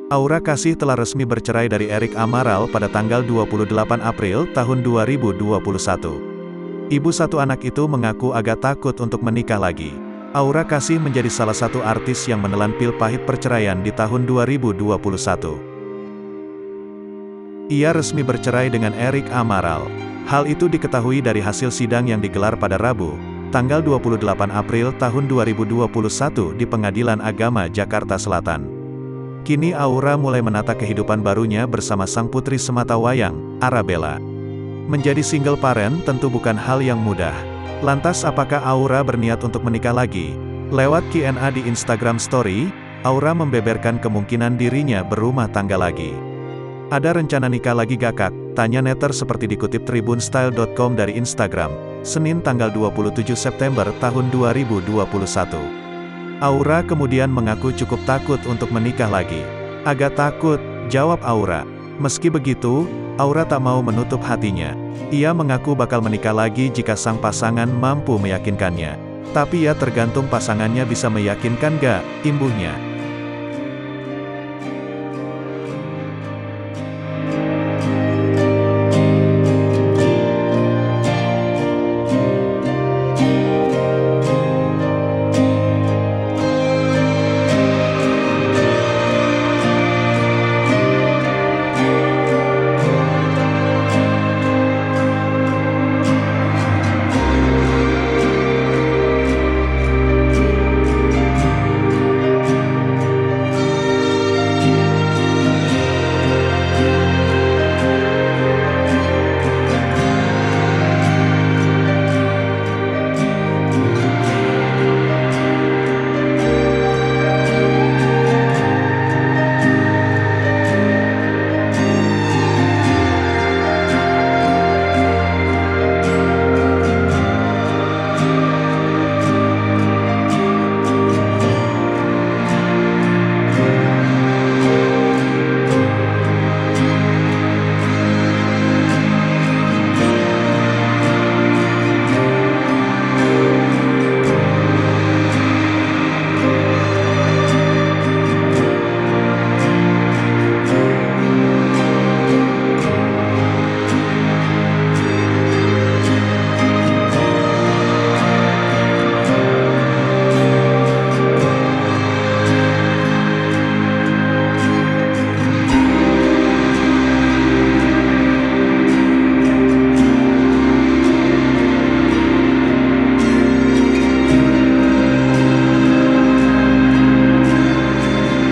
Aura Kasih telah resmi bercerai dari Erik Amaral pada tanggal 28 April tahun 2021. Ibu satu anak itu mengaku agak takut untuk menikah lagi. Aura Kasih menjadi salah satu artis yang menelan pil pahit perceraian di tahun 2021. Ia resmi bercerai dengan Erik Amaral. Hal itu diketahui dari hasil sidang yang digelar pada Rabu, tanggal 28 April tahun 2021 di Pengadilan Agama Jakarta Selatan. Kini Aura mulai menata kehidupan barunya bersama sang putri sematawayang, Arabella. Menjadi single parent tentu bukan hal yang mudah. Lantas apakah Aura berniat untuk menikah lagi? Lewat Q&A di Instagram Story, Aura membeberkan kemungkinan dirinya berumah tangga lagi. Ada rencana nikah lagi gak kak? Tanya netter seperti dikutip tribunstyle.com dari Instagram, Senin tanggal 27 September tahun 2021. Aura kemudian mengaku cukup takut untuk menikah lagi. Agak takut, jawab Aura. Meski begitu, Aura tak mau menutup hatinya. Ia mengaku bakal menikah lagi jika sang pasangan mampu meyakinkannya. Tapi ya tergantung pasangannya bisa meyakinkan gak, imbuhnya.